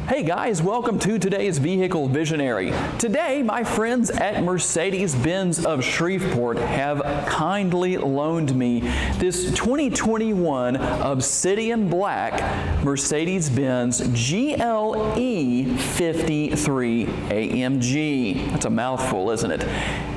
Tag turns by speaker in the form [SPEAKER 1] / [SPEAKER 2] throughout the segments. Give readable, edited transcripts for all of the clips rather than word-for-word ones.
[SPEAKER 1] Hey guys, welcome to today's Vehicle Visionary. Today, my friends at Mercedes Benz of Shreveport have kindly loaned me this 2021 Obsidian Black Mercedes Benz GLE 53 AMG. That's a mouthful, isn't it?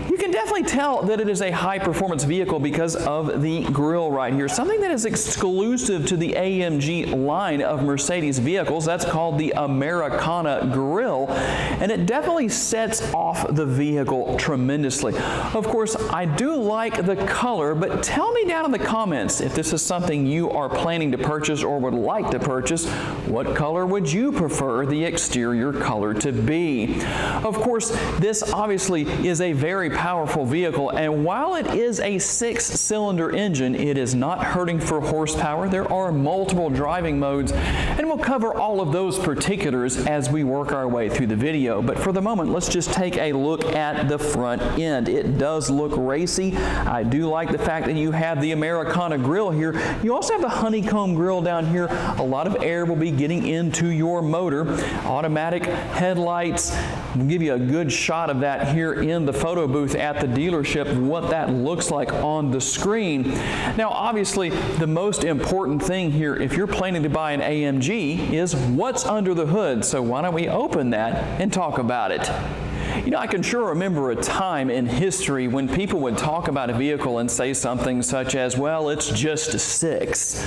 [SPEAKER 1] You can definitely tell that it is a high-performance vehicle because of the grille right here, something that is exclusive to the AMG line of Mercedes vehicles. That's called the Americana Grill, and it definitely sets off the vehicle tremendously. Of course, I do like the color, but tell me down in the comments if this is something you are planning to purchase or would like to purchase. What color would you prefer the exterior color to be? Of course, this obviously is a very powerful vehicle, and while it is a 6-cylinder engine, it is not hurting for horsepower. There are multiple driving modes, and we'll cover all of those particulars as we work our way through the video. But for the moment, let's just take a look at the front end. It does look racy. I do like the fact that you have the Americana Grill here. You also have the honeycomb grill down here. A lot of air will be getting into your motor. Automatic headlights. We'll give you a good shot of that here in the photo booth at the dealership, what that looks like on the screen. Now, obviously, the most important thing here, if you're planning to buy an AMG, is what's under the hood. So why don't we open that and talk about it? You know, I can sure remember a time in history when people would talk about a vehicle and say something such as, well, it's just 6.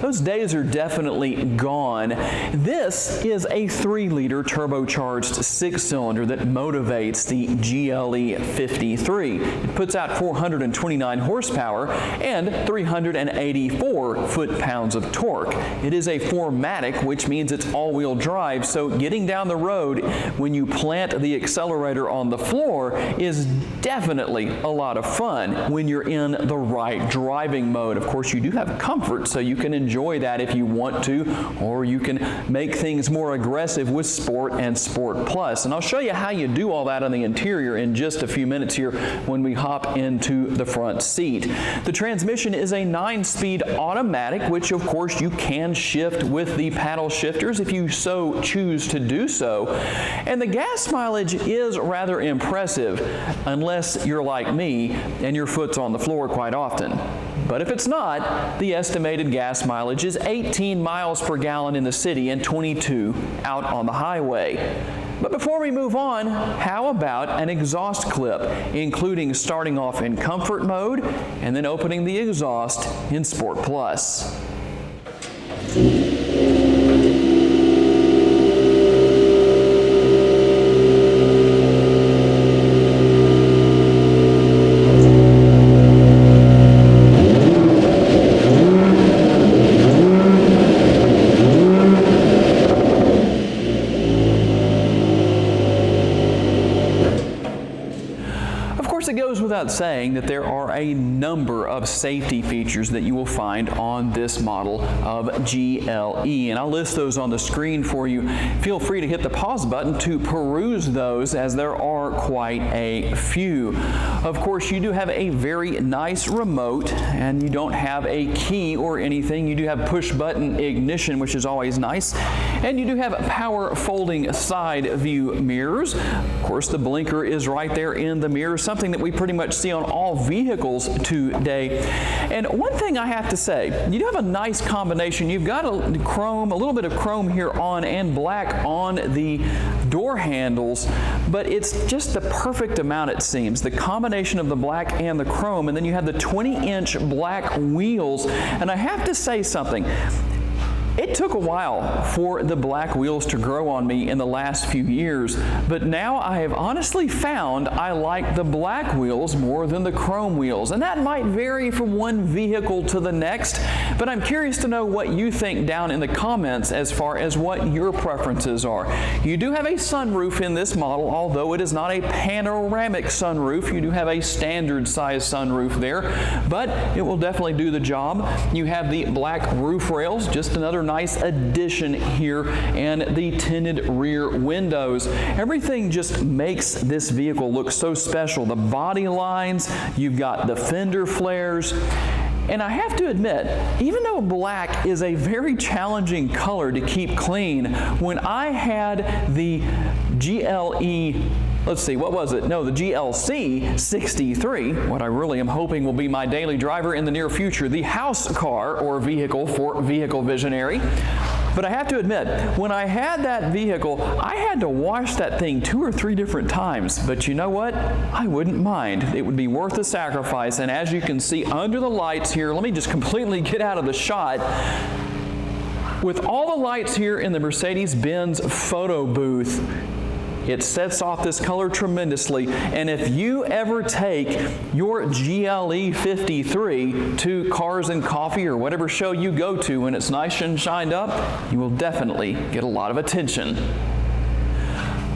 [SPEAKER 1] Those days are definitely gone. This is a 3-liter turbocharged 6-cylinder that motivates the GLE 53. It puts out 429 horsepower and 384 foot-pounds of torque. It is a 4Matic, which means it's all-wheel drive, so getting down the road when you plant the accelerator on the floor is definitely a lot of fun when you're in the right driving mode. Of course, you do have comfort, so you can enjoy that if you want to, or you can make things more aggressive with Sport and Sport Plus. And I'll show you how you do all that on the interior in just a few minutes here when we hop into the front seat. The transmission is a 9-speed automatic, which of course you can shift with the paddle shifters if you so choose to do so. And the gas mileage is rather impressive, unless you're like me and your foot's on the floor quite often. But if it's not, the estimated gas mileage is 18 miles per gallon in the city and 22 out on the highway. But before we move on, how about an exhaust clip, including starting off in comfort mode and then opening the exhaust in Sport Plus. It goes without saying that there are a number of safety features that you will find on this model of GLE, and I'll list those on the screen for you. Feel free to hit the pause button to peruse those, as there are quite a few. Of course, you do have a very nice remote, and you don't have a key or anything. You do have push button ignition, which is always nice, and you do have power folding side view mirrors. Of course, the blinker is right there in the mirror, something that we pretty much see on all vehicles today. And one thing I have to say, you do have a nice combination. You've got a little bit of chrome here on and black on the door handles, but it's just the perfect amount, it seems. The combination of the black and the chrome, and then you have the 20-inch black wheels. And I have to say something. It took a while for the black wheels to grow on me in the last few years, but now I have honestly found I like the black wheels more than the chrome wheels. And that might vary from one vehicle to the next, but I'm curious to know what you think down in the comments as far as what your preferences are. You do have a sunroof in this model, although it is not a panoramic sunroof. You do have a standard size sunroof there, but it will definitely do the job. You have the black roof rails, just another nice addition here, and the tinted rear windows. Everything just makes this vehicle look so special. The body lines, you've got the fender flares, And I have to admit, even though black is a very challenging color to keep clean, when I had the GLE, let's see, what was it? No, the GLC 63, what I really am hoping will be my daily driver in the near future, the house car or vehicle for Vehicle Visionary. But I have to admit, when I had that vehicle, I had to wash that thing 2 or 3 different times. But you know what? I wouldn't mind. It would be worth the sacrifice. And as you can see under the lights here, let me just completely get out of the shot. With all the lights here in the Mercedes Benz photo booth, it sets off this color tremendously, and if you ever take your GLE 53 to Cars and Coffee or whatever show you go to when it's nice and shined up, you will definitely get a lot of attention.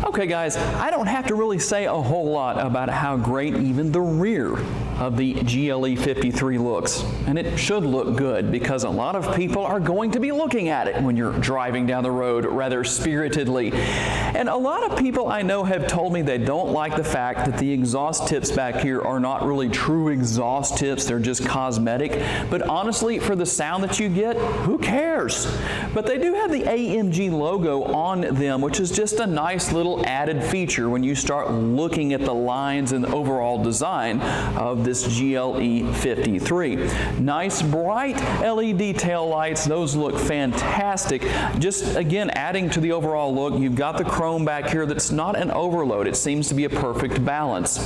[SPEAKER 1] Okay guys, I don't have to really say a whole lot about how great even the rear of the GLE 53 looks. And it should look good because a lot of people are going to be looking at it when you're driving down the road rather spiritedly. And a lot of people I know have told me they don't like the fact that the exhaust tips back here are not really true exhaust tips, they're just cosmetic. But honestly, for the sound that you get, who cares? But they do have the AMG logo on them, which is just a nice little added feature when you start looking at the lines and the overall design of this GLE 53. Nice bright LED tail lights, those look fantastic. Just again adding to the overall look, you've got the chrome back here that's not an overload. It seems to be a perfect balance.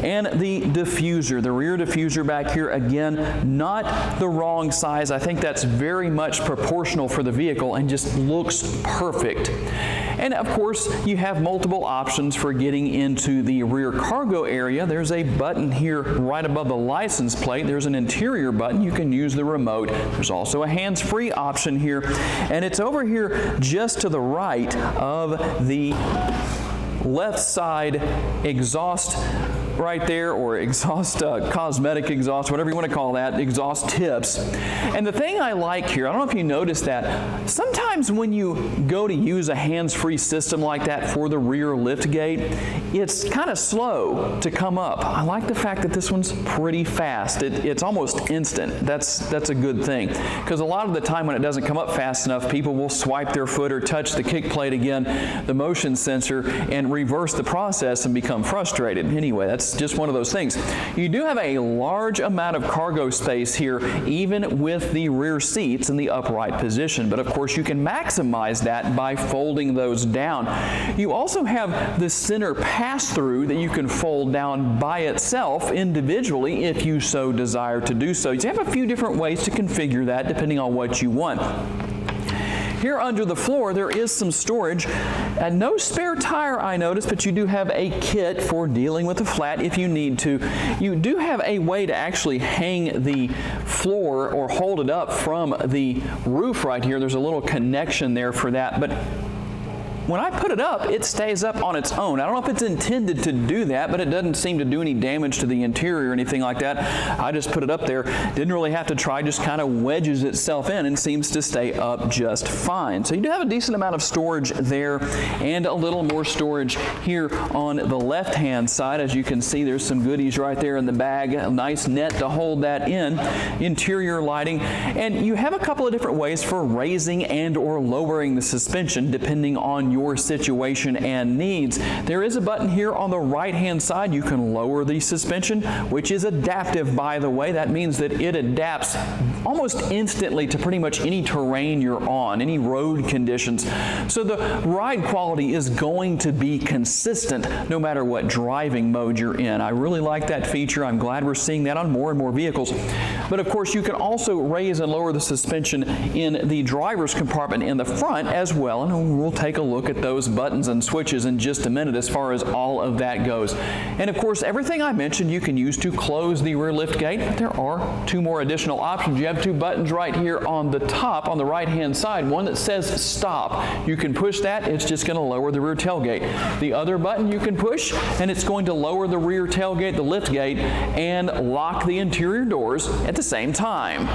[SPEAKER 1] And the diffuser, the rear diffuser back here, again, not the wrong size. I think that's very much proportional for the vehicle and just looks perfect. And of course, you have multiple options for getting into the rear cargo area. There's a button here right above the license plate. There's an interior button. You can use the remote. There's also a hands-free option here. And it's over here just to the right of the left side exhaust right there, or exhaust, cosmetic exhaust, whatever you want to call that, exhaust tips. And the thing I like here, I don't know if you noticed that, sometimes when you go to use a hands-free system like that for the rear lift gate, it's kind of slow to come up. I like the fact that this one's pretty fast. It's almost instant. That's a good thing, because a lot of the time when it doesn't come up fast enough, people will swipe their foot or touch the kick plate again, the motion sensor, and reverse the process and become frustrated. Anyway, that's just one of those things. You do have a large amount of cargo space here, even with the rear seats in the upright position. But of course, you can maximize that by folding those down. You also have the center pass-through that you can fold down by itself individually if you so desire to do so. You have a few different ways to configure that depending on what you want. Here under the floor, there is some storage. No spare tire, I noticed, but you do have a kit for dealing with the flat if you need to. You do have a way to actually hang the floor or hold it up from the roof right here. There's a little connection there for that, but when I put it up, it stays up on its own. I don't know if it's intended to do that, but it doesn't seem to do any damage to the interior or anything like that. I just put it up there. Didn't really have to try, just kind of wedges itself in and seems to stay up just fine. So you do have a decent amount of storage there and a little more storage here on the left-hand side. As you can see, there's some goodies right there in the bag. A nice net to hold that in. Interior lighting. And you have a couple of different ways for raising and or lowering the suspension depending on your situation and needs. There is a button here on the right-hand side. You can lower the suspension, which is adaptive, by the way. That means that it adapts almost instantly to pretty much any terrain you're on, any road conditions. So the ride quality is going to be consistent no matter what driving mode you're in. I really like that feature. I'm glad we're seeing that on more and more vehicles. But of course, you can also raise and lower the suspension in the driver's compartment in the front as well, and we'll take a look at those buttons and switches in just a minute as far as all of that goes. And of course, everything I mentioned you can use to close the rear lift gate. There are two more additional options. You have two buttons right here on the top on the right-hand side. One that says stop. You can push that. It's just going to lower the rear tailgate. The other button you can push, and it's going to lower the rear tailgate, the lift gate, and lock the interior doors at the same time.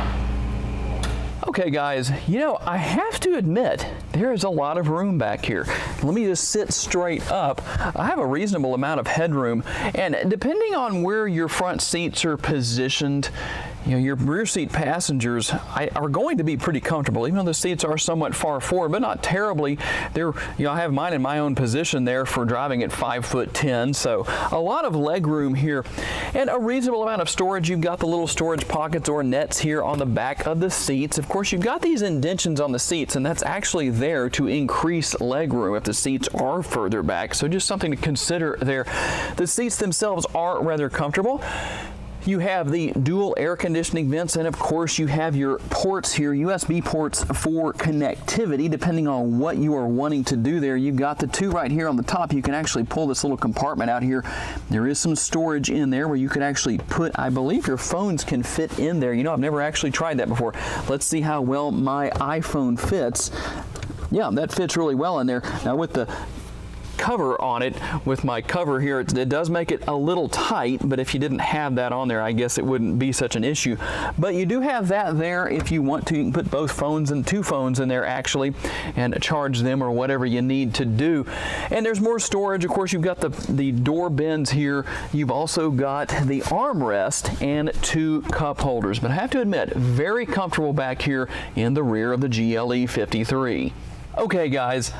[SPEAKER 1] Okay guys, you know, I have to admit, there is a lot of room back here. Let me just sit straight up. I have a reasonable amount of headroom, and depending on where your front seats are positioned, you know, your rear seat passengers are going to be pretty comfortable, even though the seats are somewhat far forward, but not terribly. They're, you know, I have mine in my own position there for driving at 5'10", so a lot of leg room here and a reasonable amount of storage. You've got the little storage pockets or nets here on the back of the seats. Of course, you've got these indentions on the seats, and that's actually there to increase leg room if the seats are further back, so just something to consider there. The seats themselves are rather comfortable. You have the dual air conditioning vents, and of course you have your ports here, USB ports for connectivity, depending on what you are wanting to do there. You've got the two right here on the top. You can actually pull this little compartment out here. There is some storage in there where you could actually put, I believe your phones can fit in there. You know, I've never actually tried that before. Let's see how well my iPhone fits. Yeah, that fits really well in there. Now with the cover on it, with my cover here, it does make it a little tight, but if you didn't have that on there, I guess it wouldn't be such an issue. But you do have that there if you want to. You can put both phones and two phones in there actually and charge them or whatever you need to do. And there's more storage. Of course, you've got the door bends here. You've also got the armrest and two cup holders. But I have to admit, very comfortable back here in the rear of the GLE 53. Okay guys,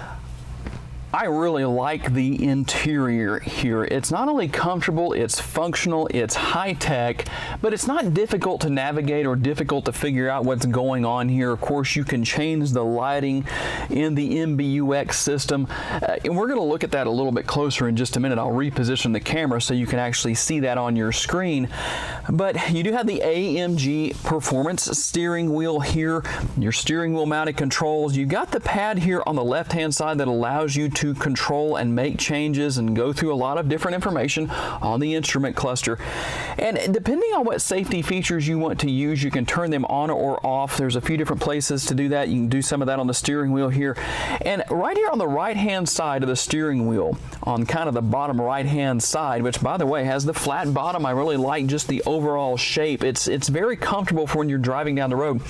[SPEAKER 1] I really like the interior here. It's not only comfortable, it's functional, it's high-tech, but it's not difficult to navigate or difficult to figure out what's going on here. Of course, you can change the lighting in the MBUX system, and we're going to look at that a little bit closer in just a minute. I'll reposition the camera so you can actually see that on your screen. But you do have the AMG Performance steering wheel here, your steering wheel mounted controls. You've got the pad here on the left-hand side that allows you to control and make changes and go through a lot of different information on the instrument cluster. And depending on what safety features you want to use, you can turn them on or off. There's a few different places to do that. You can do some of that on the steering wheel here. And right here on the right-hand side of the steering wheel, on kind of the bottom right-hand side, which by the way has the flat bottom, I really like just the overall shape. It's very comfortable for when you're driving down the road.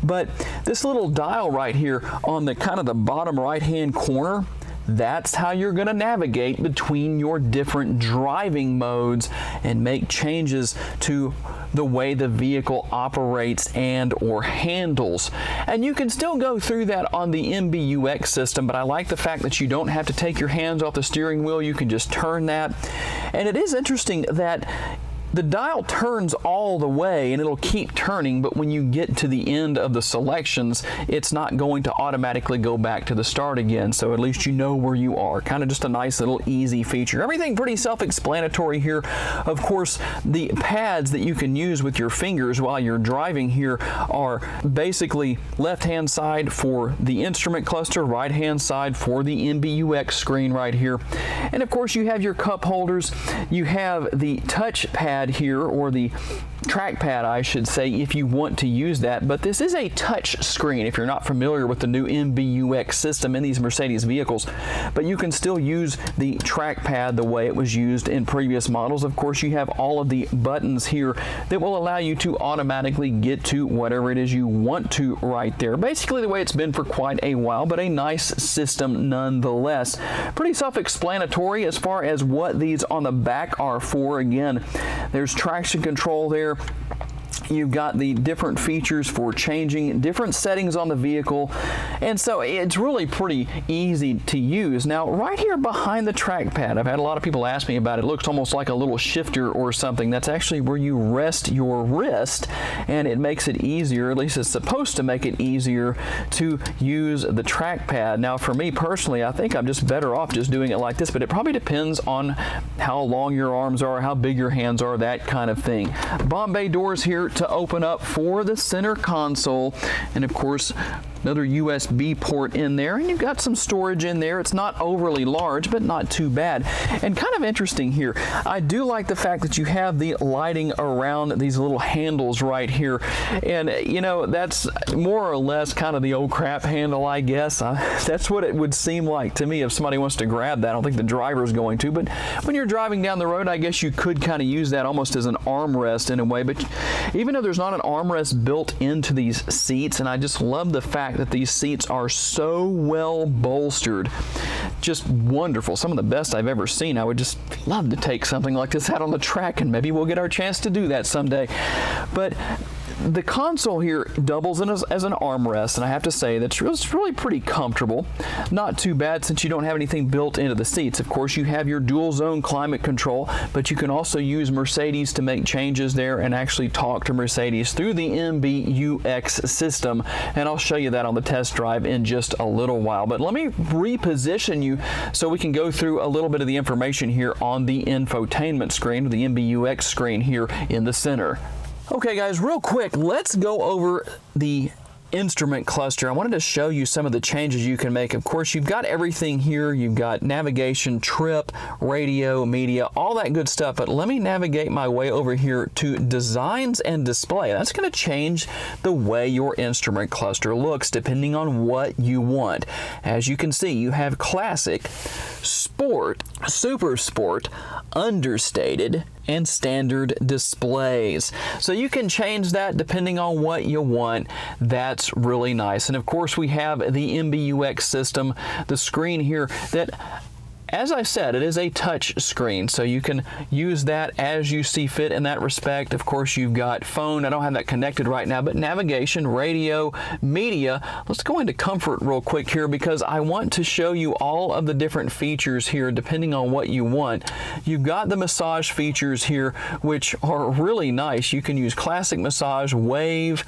[SPEAKER 1] But this little dial right here on the kind of the bottom right-hand corner, that's how you're going to navigate between your different driving modes and make changes to the way the vehicle operates and or handles. And you can still go through that on the MBUX system, but I like the fact that you don't have to take your hands off the steering wheel. You can just turn that. And it is interesting that the dial turns all the way and it'll keep turning, but when you get to the end of the selections, it's not going to automatically go back to the start again, so at least you know where you are. Kind of just a nice little easy feature. Everything pretty self-explanatory here. Of course, the pads that you can use with your fingers while you're driving here are basically left-hand side for the instrument cluster, right-hand side for the MBUX screen right here. And of course, you have your cup holders. You have the touch pad here, or the trackpad I should say, if you want to use that. But this is a touch screen if you're not familiar with the new MBUX system in these Mercedes vehicles, but you can still use the trackpad the way it was used in previous models. Of course, you have all of the buttons here that will allow you to automatically get to whatever it is you want to right there. Basically the way it's been for quite a while, but a nice system nonetheless. Pretty self-explanatory as far as what these on the back are for. Again, there's traction control there. You've got the different features for changing different settings on the vehicle, and so it's really pretty easy to use. Now, right here behind the trackpad, I've had a lot of people ask me about it. It looks almost like a little shifter or something. That's actually where you rest your wrist, and it makes it easier, at least it's supposed to make it easier to use the trackpad. Now, for me personally, I think I'm just better off just doing it like this, but it probably depends on how long your arms are, how big your hands are, that kind of thing. Bombay doors here to open up for the center console, and of course another USB port in there, and you've got some storage in there. It's not overly large, but not too bad. And kind of interesting here, I do like the fact that you have the lighting around these little handles right here, and you know, that's more or less kind of the old crap handle, I guess. That's what it would seem like to me if somebody wants to grab that. I don't think the driver's going to, but when you're driving down the road, I guess you could kind of use that almost as an armrest in a way. But even though there's not an armrest built into these seats, and I just love the fact that these seats are so well bolstered just wonderful. Some of the best I've ever seen. I would just love to take something like this out on the track, and maybe we'll get our chance to do that someday. But the console here doubles as an armrest, and I have to say that's really pretty comfortable. Not too bad since you don't have anything built into the seats. Of course, you have your dual zone climate control, but you can also use Mercedes to make changes there and actually talk to Mercedes through the MBUX system, and I'll show you that on the test drive in just a little while. But let me reposition you so we can go through a little bit of the information here on the infotainment screen, or the MBUX screen here in the center. Okay guys, real quick, let's go over the instrument cluster. I wanted to show you some of the changes you can make. Of course, you've got everything here. You've got navigation, trip, radio, media, all that good stuff. But let me navigate my way over here to designs and display. That's going to change the way your instrument cluster looks depending on what you want. As you can see, you have classic, sport, super sport, understated, and standard displays. So you can change that depending on what you want. That's really nice. And of course, we have the MBUX system, the screen here that, as I said, it is a touch screen, so you can use that as you see fit in that respect. Of course, you've got phone. I don't have that connected right now, but navigation, radio, media. Let's go into comfort real quick here because I want to show you all of the different features here depending on what you want. You've got the massage features here, which are really nice. You can use classic massage, wave.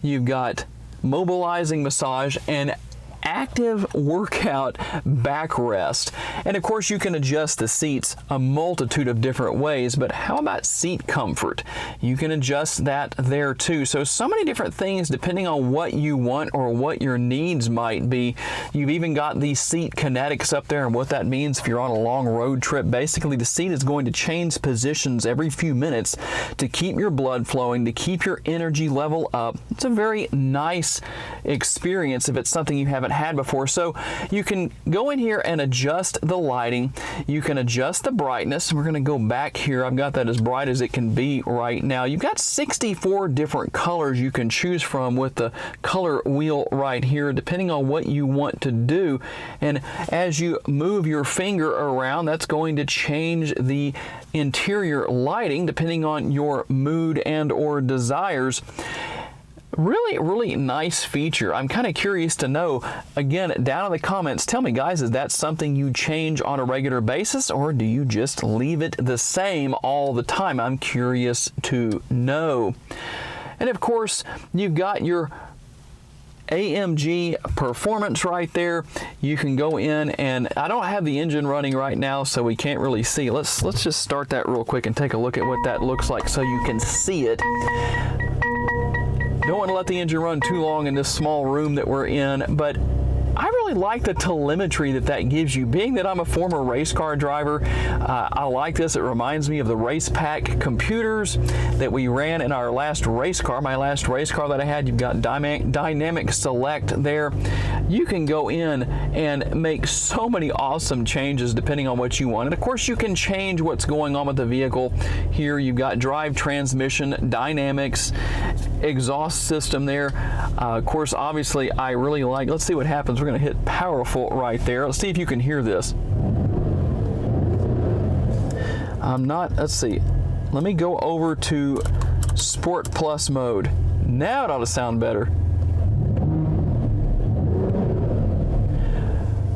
[SPEAKER 1] You've got mobilizing massage and active workout backrest. And of course, you can adjust the seats a multitude of different ways, but how about seat comfort? You can adjust that there too. So many different things depending on what you want or what your needs might be. You've even got the seat kinetics up there, and what that means if you're on a long road trip. Basically, the seat is going to change positions every few minutes to keep your blood flowing, to keep your energy level up. It's a very nice experience if it's something you haven't had before. So you can go in here and adjust the lighting. You can adjust the brightness. We're going to go back here. I've got that as bright as it can be right now. You've got 64 different colors you can choose from with the color wheel right here, depending on what you want to do. And as you move your finger around, that's going to change the interior lighting depending on your mood and or desires. Really nice feature. I'm kind of curious to know, again, down in the comments, tell me guys, is that something you change on a regular basis or do you just leave it the same all the time? I'm curious to know. And of course, you've got your AMG Performance right there. You can go in, and I don't have the engine running right now, so we can't really see. Let's just start that real quick and take a look at what that looks like so you can see it. Don't want to let the engine run too long in this small room that we're in, but I really like the telemetry that gives you. Being that I'm a former race car driver, I like this. It reminds me of the race pack computers that we ran in our last race car. My last race car that I had, you've got dynamic select there. You can go in and make so many awesome changes depending on what you want. And of course, you can change what's going on with the vehicle. Here you've got drive, transmission, dynamics, exhaust system there. Of course, obviously, I really like, let's see what happens. We're going to hit powerful right there. Let's see if you can hear this. Let's see. Let me go over to Sport Plus mode. Now it ought to sound better.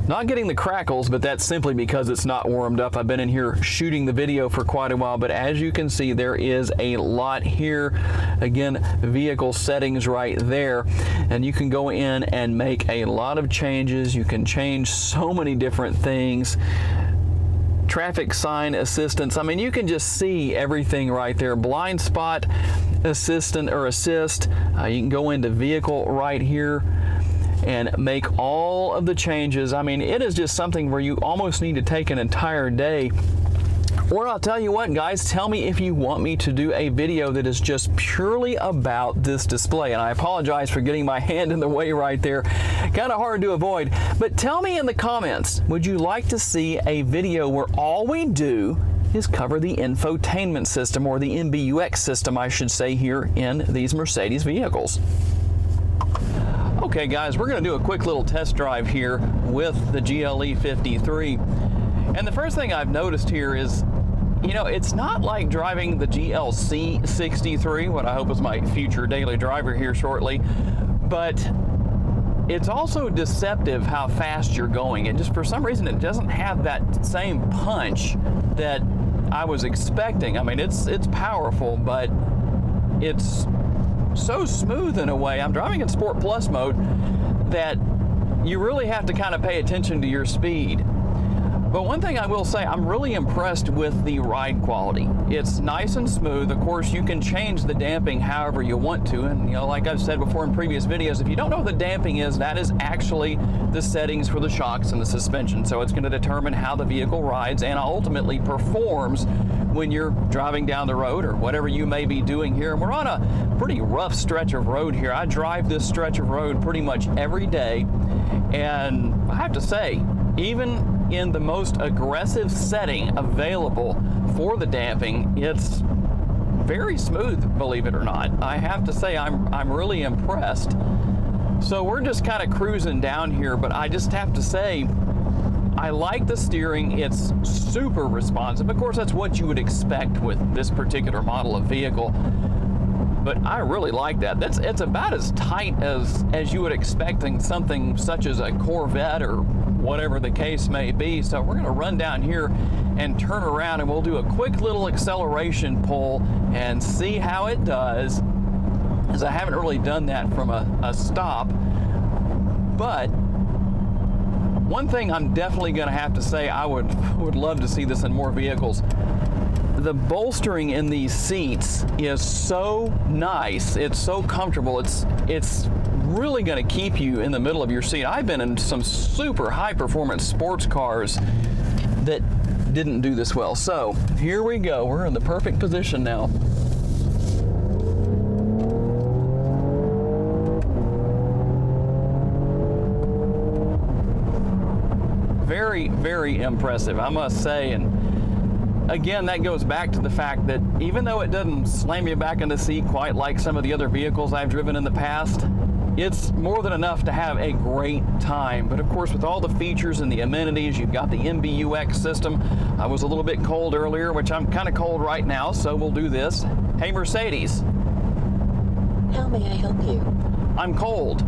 [SPEAKER 1] Not getting the crackles, but that's simply because it's not warmed up. I've been in here shooting the video for quite a while, but as you can see, there is a lot here. Again, vehicle settings right there, and you can go in and make a lot of changes. You can change so many different things. Traffic sign assistance. I mean, you can just see everything right there. Blind spot assistant or assist. You can go into vehicle right here and make all of the changes. I mean, it is just something where you almost need to take an entire day. Or I'll tell you what, guys, tell me if you want me to do a video that is just purely about this display. And I apologize for getting my hand in the way right there. Kind of hard to avoid. But tell me in the comments, would you like to see a video where all we do is cover the infotainment system, or the MBUX system, I should say, here in these Mercedes vehicles? Okay guys, we're going to do a quick little test drive here with the GLE 53. And the first thing I've noticed here is, you know, it's not like driving the GLC 63, what I hope is my future daily driver here shortly, but it's also deceptive how fast you're going. And just for some reason, it doesn't have that same punch that I was expecting. I mean, it's powerful, but it's so smooth in a way. I'm driving in Sport Plus mode that you really have to kind of pay attention to your speed. But one thing I will say, I'm really impressed with the ride quality. It's nice and smooth. Of course, you can change the damping however you want to. And you know, like I've said before in previous videos, if you don't know what the damping is, that is actually the settings for the shocks and the suspension. So it's going to determine how the vehicle rides and ultimately performs when you're driving down the road or whatever you may be doing here. And we're on a pretty rough stretch of road here. I drive this stretch of road pretty much every day. And I have to say, even in the most aggressive setting available for the damping, it's very smooth, believe it or not. I have to say, I'm really impressed. So we're just kind of cruising down here, but I just have to say, I like the steering. It's super responsive. Of course, that's what you would expect with this particular model of vehicle. But I really like that. It's about as tight as you would expect in something such as a Corvette or whatever the case may be. So we're gonna run down here and turn around and we'll do a quick little acceleration pull and see how it does, as I haven't really done that from a stop. But one thing I'm definitely gonna have to say, I would love to see this in more vehicles. The bolstering in these seats is so nice. It's so comfortable. It's really going to keep you in the middle of your seat. I've been in some super high performance sports cars that didn't do this well. So here we go. We're in the perfect position now. Very, very impressive, I must say. And again, that goes back to the fact that even though it doesn't slam you back in the seat quite like some of the other vehicles I've driven in the past, it's more than enough to have a great time. But of course, with all the features and the amenities, you've got the MBUX system. I was a little bit cold earlier, which I'm kind of cold right now, so we'll do this. Hey, Mercedes.
[SPEAKER 2] How may I help you?
[SPEAKER 1] I'm cold.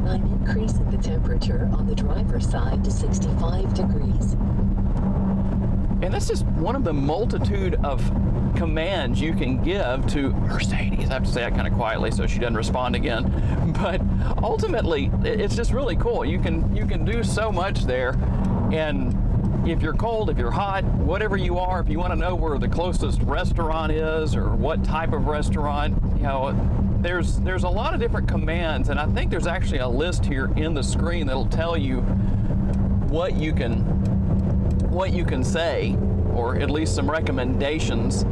[SPEAKER 2] I'm increasing the temperature on the driver's side to 65 degrees.
[SPEAKER 1] And that's just one of the multitude of commands you can give to Mercedes. I have to say that kind of quietly so she doesn't respond again. But ultimately, it's just really cool. You can do so much there. And if you're cold, if you're hot, whatever you are, if you want to know where the closest restaurant is or what type of restaurant, you know, there's a lot of different commands. And I think there's actually a list here in the screen that'll tell you what you can say, or at least some recommendations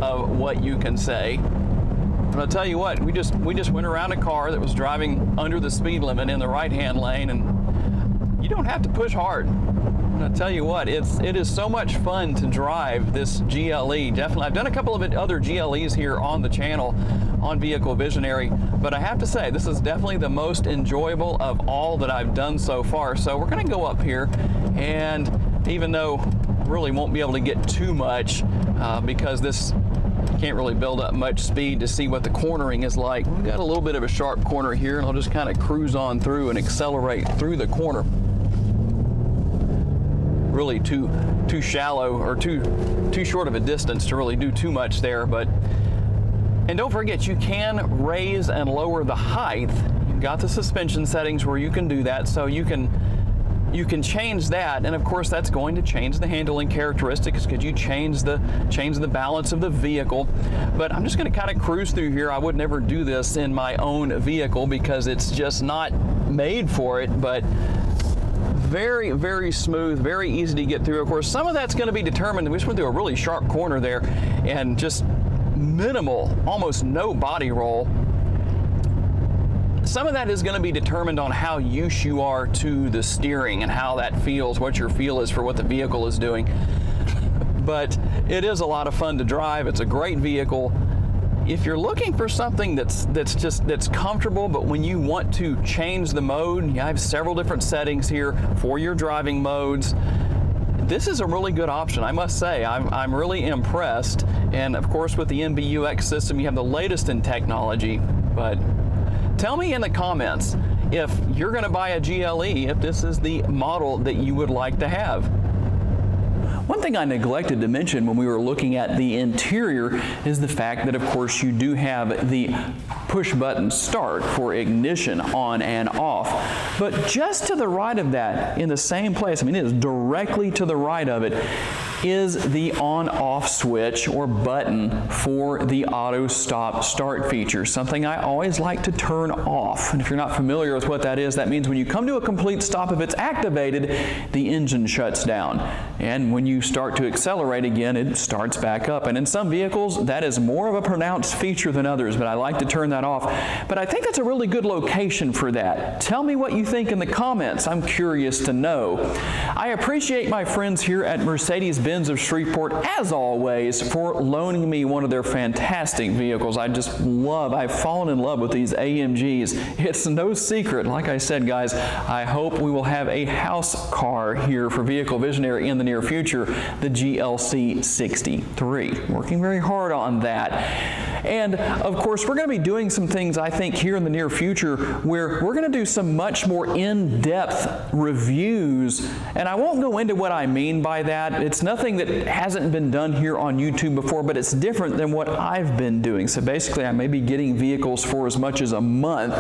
[SPEAKER 1] of what you can say. And I'll tell you what, we just went around a car that was driving under the speed limit in the right-hand lane, and you don't have to push hard. And I'll tell you what, it is so much fun to drive this GLE. Definitely, I've done a couple of other GLEs here on the channel on Vehicle Visionary, but I have to say, this is definitely the most enjoyable of all that I've done so far. So we're gonna go up here, and even though really won't be able to get too much because this can't really build up much speed to see what the cornering is like. We've got a little bit of a sharp corner here, and I'll just kind of cruise on through and accelerate through the corner. Really too shallow or too short of a distance to really do too much there. But and don't forget, you can raise and lower the height. You've got the suspension settings where you can do that, so you can change that, and of course that's going to change the handling characteristics because you change the balance of the vehicle. But I'm just going to kind of cruise through here. I would never do this in my own vehicle because it's just not made for it, but very, very smooth, very easy to get through. Of course, some of that's going to be determined. We just went through a really sharp corner there and just minimal, almost no body roll. Some of that is going to be determined on how used you are to the steering and how that feels, what your feel is for what the vehicle is doing. But it is a lot of fun to drive. It's a great vehicle. if you're looking for something that's comfortable, but when you want to change the mode, I have several different settings here for your driving modes. This is a really good option, I must say. I'm really impressed. And of course, with the MBUX system, you have the latest in technology. But tell me in the comments if you're going to buy a GLE, if this is the model that you would like to have. One thing I neglected to mention when we were looking at the interior is the fact that, of course, you do have the push button start for ignition on and off. But just to the right of that, in the same place, I mean, it is directly to the right of it, is the on-off switch or button for the auto stop start feature, something I always like to turn off. And if you're not familiar with what that is, that means when you come to a complete stop, if it's activated, the engine shuts down. And when you start to accelerate again, it starts back up. And in some vehicles, that is more of a pronounced feature than others, but I like to turn that off. But I think that's a really good location for that. Tell me what you think in the comments. I'm curious to know. I appreciate my friends here at Mercedes Benz of Shreveport, as always, for loaning me one of their fantastic vehicles. I've fallen in love with these AMGs. It's no secret, like I said, guys, I hope we will have a house car here for Vehicle Visionary in the near future, the GLC 63. Working very hard on that. And of course, we're going to be doing some things, I think, here in the near future where we're going to do some much more in-depth reviews. And I won't go into what I mean by that. It's nothing that hasn't been done here on YouTube before, but it's different than what I've been doing. So basically, I may be getting vehicles for as much as a month.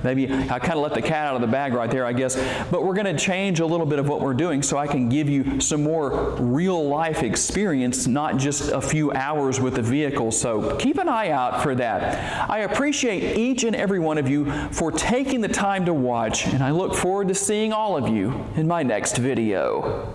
[SPEAKER 1] Maybe I kind of let the cat out of the bag right there, I guess. But we're going to change a little bit of what we're doing so I can give you some more real-life experience, not just a few hours with the vehicle. So keep an eye out for that. I appreciate each and every one of you for taking the time to watch, and I look forward to seeing all of you in my next video.